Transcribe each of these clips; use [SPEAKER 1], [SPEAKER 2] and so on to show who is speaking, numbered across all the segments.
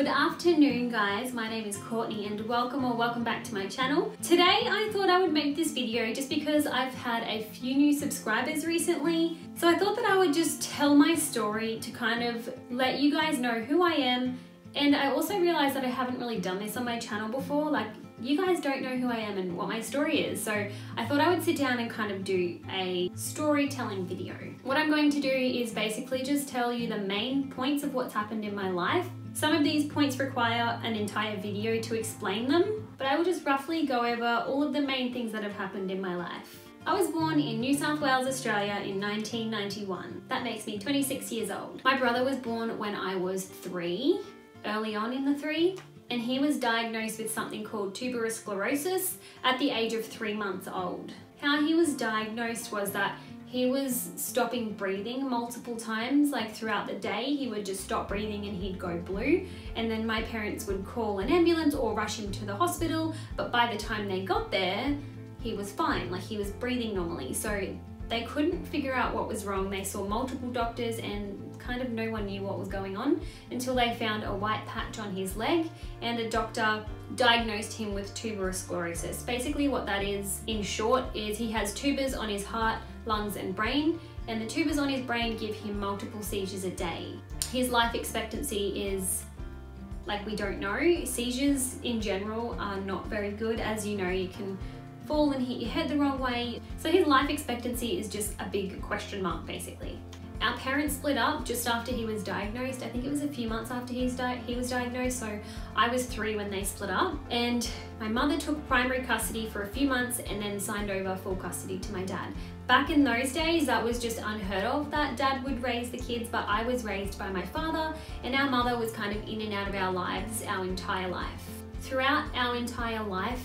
[SPEAKER 1] afternoon guys, my name is Courtney and welcome back to my channel. Today I thought I would make this video just because I've had a few new subscribers recently. So I thought that I would just tell my story to kind of let you guys know who I am. And I also realized that I haven't really done this on my channel before. Like, you guys don't know who I am and what my story is. So I thought I would sit down and kind of do a storytelling video. What I'm going to do is basically just tell you the main points of what's happened in my life. Some of these points require an entire video to explain them, but I will just roughly go over all of the main things that have happened in my life. I was born in New South Wales, Australia in 1991. That makes me 26 years old. My brother was born when I was 3, early on in the 3, and he was diagnosed with something called tuberous sclerosis at the age of 3 months old. How he was diagnosed was that he was stopping breathing multiple times, like throughout the day. He would just stop breathing and he'd go blue. And then my parents would call an ambulance or rush him to the hospital. But by the time they got there, he was fine, like he was breathing normally. So they couldn't figure out what was wrong. They saw multiple doctors and kind of no one knew what was going on until they found a white patch on his leg and a doctor diagnosed him with tuberous sclerosis. Basically what that is, in short, is he has tubers on his heart, lungs and brain, and the tubers on his brain give him multiple seizures a day. His life expectancy is, like, we don't know. Seizures in general are not very good. As you know, you can fall and hit your head the wrong way. So his life expectancy is just a big question mark, basically. Our parents split up just after he was diagnosed. I think it was a few months after he was diagnosed, so I was 3 when they split up. And my mother took primary custody for a few months and then signed over full custody to my dad. Back in those days, that was just unheard of that dad would raise the kids, but I was raised by my father, and our mother was kind of in and out of our lives our entire life. Throughout our entire life,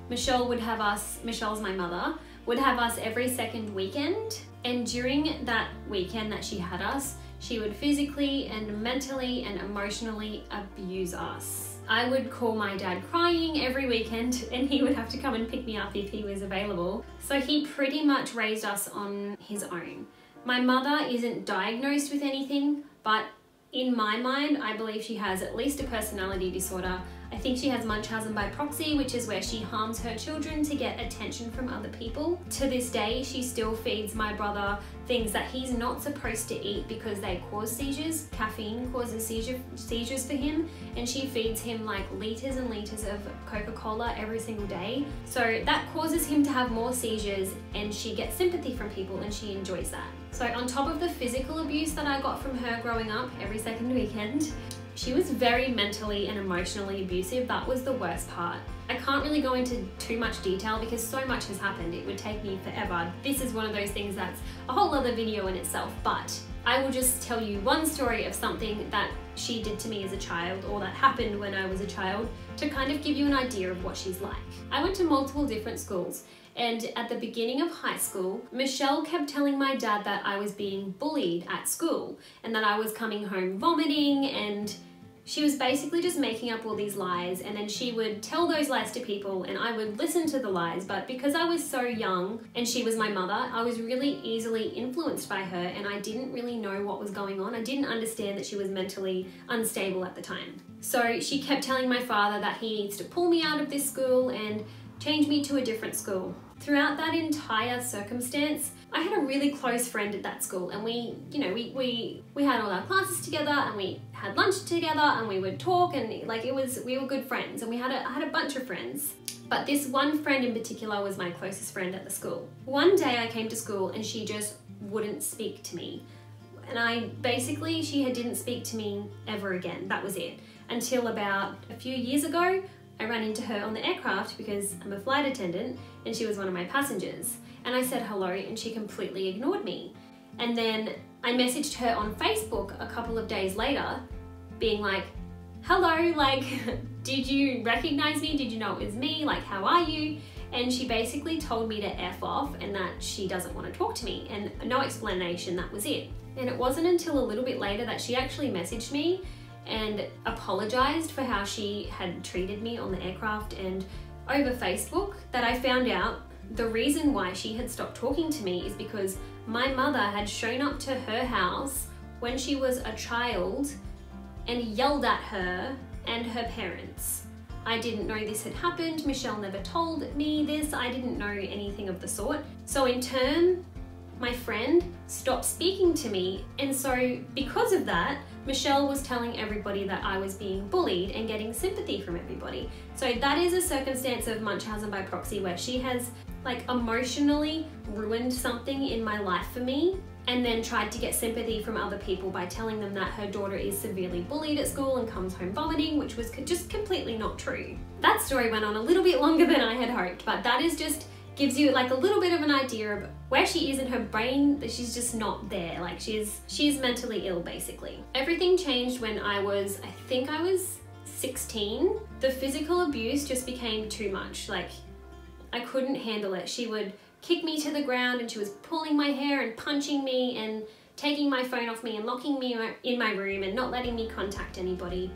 [SPEAKER 1] Michelle would have us, Michelle's my mother, would have us every second weekend. And during that weekend that she had us, she would physically and mentally and emotionally abuse us. I would call my dad crying every weekend and he would have to come and pick me up if he was available. So he pretty much raised us on his own. My mother isn't diagnosed with anything, but in my mind, I believe she has at least a personality disorder. I think she has Munchausen by proxy, which is where she harms her children to get attention from other people. To this day, she still feeds my brother things that he's not supposed to eat because they cause seizures. Caffeine causes seizures for him, and she feeds him like liters and liters of Coca-Cola every single day. So that causes him to have more seizures, and she gets sympathy from people and she enjoys that. So on top of the physical abuse that I got from her growing up every second weekend, she was very mentally and emotionally abusive. That was the worst part. I can't really go into too much detail because so much has happened. It would take me forever. This is one of those things that's a whole other video in itself, but I will just tell you one story of something that she did to me as a child, or that happened when I was a child, to kind of give you an idea of what she's like. I went to multiple different schools, and at the beginning of high school, Michelle kept telling my dad that I was being bullied at school and that I was coming home vomiting, and she was basically just making up all these lies, and then she would tell those lies to people and I would listen to the lies. But because I was so young and she was my mother, I was really easily influenced by her and I didn't really know what was going on. I didn't understand that she was mentally unstable at the time. So she kept telling my father that he needs to pull me out of this school and change me to a different school. Throughout that entire circumstance, I had a really close friend at that school, and we had all our classes together and we had lunch together and we would talk, and like we were good friends, and I had a bunch of friends. But this one friend in particular was my closest friend at the school. One day I came to school and she just wouldn't speak to me. And she didn't speak to me ever again. That was it. Until about a few years ago, I ran into her on the aircraft because I'm a flight attendant and she was one of my passengers. And I said hello and she completely ignored me. And then I messaged her on Facebook a couple of days later being like, hello, like, did you recognize me? Did you know it was me? Like, how are you? And she basically told me to F off and that she doesn't want to talk to me, and no explanation, that was it. And it wasn't until a little bit later that she actually messaged me and apologized for how she had treated me on the aircraft and over Facebook that I found out the reason why she had stopped talking to me is because my mother had shown up to her house when she was a child and yelled at her and her parents. I didn't know this had happened. Michelle never told me this. I didn't know anything of the sort. So in turn, my friend stopped speaking to me. And so because of that, Michelle was telling everybody that I was being bullied and getting sympathy from everybody. So that is a circumstance of Munchausen by proxy where she has like emotionally ruined something in my life for me and then tried to get sympathy from other people by telling them that her daughter is severely bullied at school and comes home vomiting, which was just completely not true. That story went on a little bit longer than I had hoped, but that is just gives you like a little bit of an idea of where she is in her brain, that she's just not there. Like she's mentally ill basically. Everything changed when I think I was 16. The physical abuse just became too much. Like I couldn't handle it. She would kick me to the ground and she was pulling my hair and punching me and taking my phone off me and locking me in my room and not letting me contact anybody.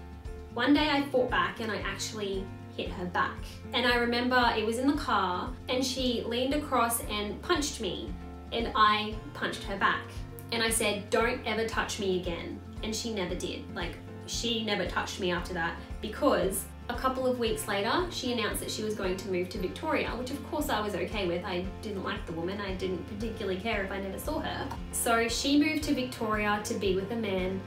[SPEAKER 1] One day I fought back and I actually hit her back. And I remember it was in the car and she leaned across and punched me and I punched her back. And I said, "Don't ever touch me again." And she never did. Like she never touched me after that, because a couple of weeks later, she announced that she was going to move to Victoria, which of course I was okay with. I didn't like the woman. I didn't particularly care if I never saw her. So she moved to Victoria to be with a man.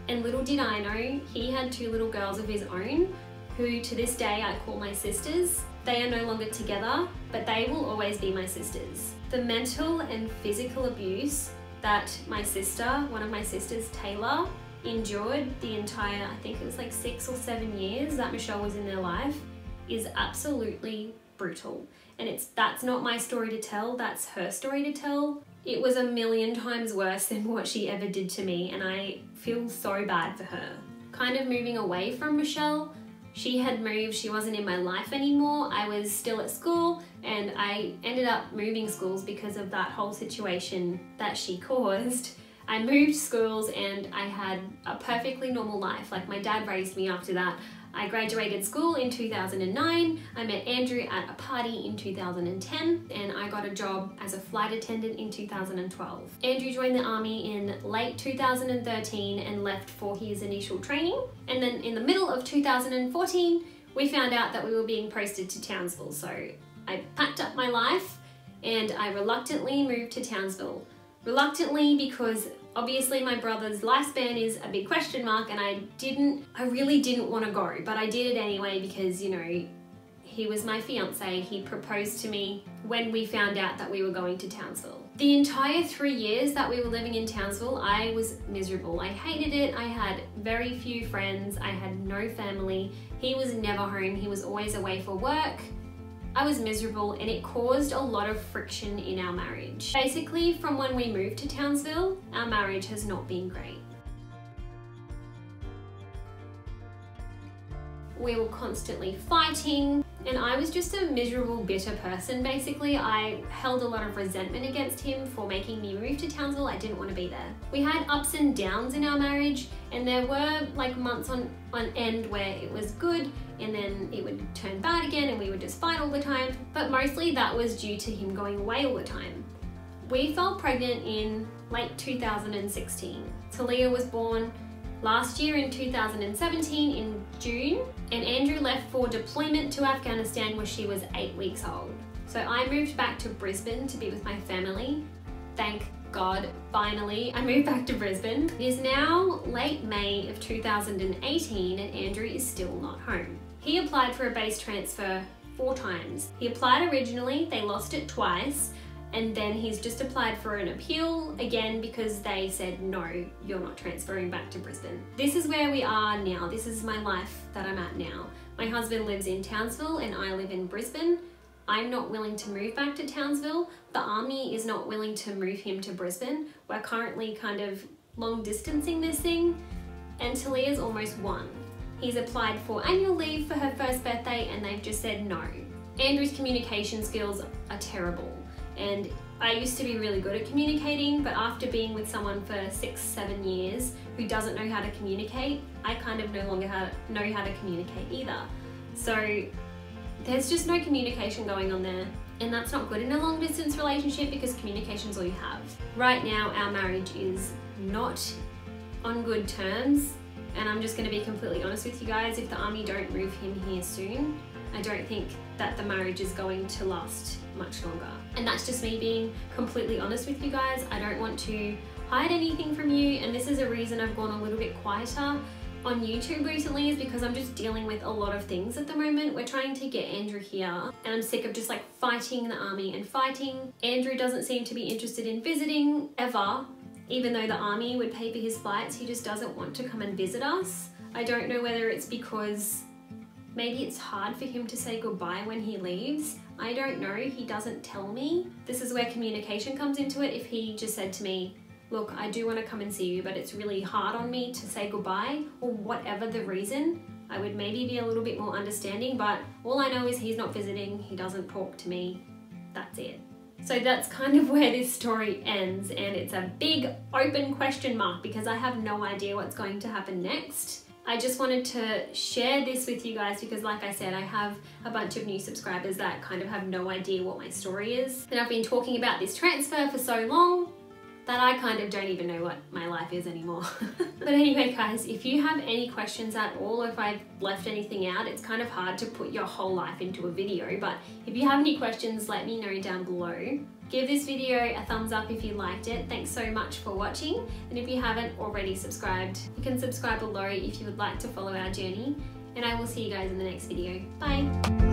[SPEAKER 1] And little did I know, he had 2 little girls of his own, who to this day I call my sisters. They are no longer together, but they will always be my sisters. The mental and physical abuse that my sister, one of my sisters, Taylor, endured the entire, I think it was like 6 or 7 years that Michelle was in their life, is absolutely brutal. And that's not my story to tell, that's her story to tell. It was a million times worse than what she ever did to me, and I feel so bad for her. Kind of moving away from Michelle, she had moved, she wasn't in my life anymore. I was still at school and I ended up moving schools because of that whole situation that she caused. I moved schools and I had a perfectly normal life. Like my dad raised me after that. I graduated school in 2009. I met Andrew at a party in 2010 and I got a job as a flight attendant in 2012. Andrew joined the army in late 2013 and left for his initial training. And then in the middle of 2014, we found out that we were being posted to Townsville. So I packed up my life and I reluctantly moved to Townsville. Reluctantly, because obviously my brother's lifespan is a big question mark and I really didn't want to go, but I did it anyway because, you know, he was my fiance. He proposed to me when we found out that we were going to Townsville. The entire 3 years that we were living in Townsville, I was miserable. I hated it. I had very few friends. I had no family. He was never home. He was always away for work. I was miserable and it caused a lot of friction in our marriage. Basically, from when we moved to Townsville, our marriage has not been great. We were constantly fighting and I was just a miserable, bitter person. Basically, I held a lot of resentment against him for making me move to Townsville. I didn't want to be there. We had ups and downs in our marriage and there were like months on end where it was good and then it would turn bad again and we would just fight all the time. But mostly that was due to him going away all the time. We fell pregnant in late 2016. Talia was born last year in 2017 in June, and Andrew left for deployment to Afghanistan when she was 8 weeks old. So I moved back to Brisbane to be with my family. Thank God, finally, I moved back to Brisbane. It is now late May of 2018 and Andrew is still not home. He applied for a base transfer 4 times. He applied originally, they lost it twice, and then he's just applied for an appeal again because they said, no, you're not transferring back to Brisbane. This is where we are now. This is my life that I'm at now. My husband lives in Townsville and I live in Brisbane. I'm not willing to move back to Townsville. The army is not willing to move him to Brisbane. We're currently kind of long distancing this thing, and Talia's almost 1. He's applied for annual leave for her first birthday and they've just said no. Andrew's communication skills are terrible. And I used to be really good at communicating, but after being with someone for 6-7 years who doesn't know how to communicate, I kind of no longer know how to communicate either. So there's just no communication going on there. And that's not good in a long distance relationship because communication's all you have. Right now, our marriage is not on good terms. And I'm just going to be completely honest with you guys, if the army don't move him here soon, I don't think that the marriage is going to last much longer. And that's just me being completely honest with you guys. I don't want to hide anything from you, and this is a reason I've gone a little bit quieter on YouTube recently, is because I'm just dealing with a lot of things at the moment. We're trying to get Andrew here, and I'm sick of just like fighting the army and fighting. Andrew doesn't seem to be interested in visiting ever, even though the army would pay for his flights. He just doesn't want to come and visit us. I don't know whether it's because maybe it's hard for him to say goodbye when he leaves. I don't know, he doesn't tell me. This is where communication comes into it. If he just said to me, look, I do want to come and see you, but it's really hard on me to say goodbye, or whatever the reason, I would maybe be a little bit more understanding. But all I know is he's not visiting, he doesn't talk to me, that's it. So that's kind of where this story ends, and it's a big open question mark because I have no idea what's going to happen next. I just wanted to share this with you guys because, like I said, I have a bunch of new subscribers that kind of have no idea what my story is. And I've been talking about this transfer for so long that I kind of don't even know what my life is anymore. But anyway, guys, if you have any questions at all, or if I've left anything out, it's kind of hard to put your whole life into a video, but if you have any questions, let me know down below. Give this video a thumbs up if you liked it. Thanks so much for watching. And if you haven't already subscribed, you can subscribe below if you would like to follow our journey. And I will see you guys in the next video. Bye.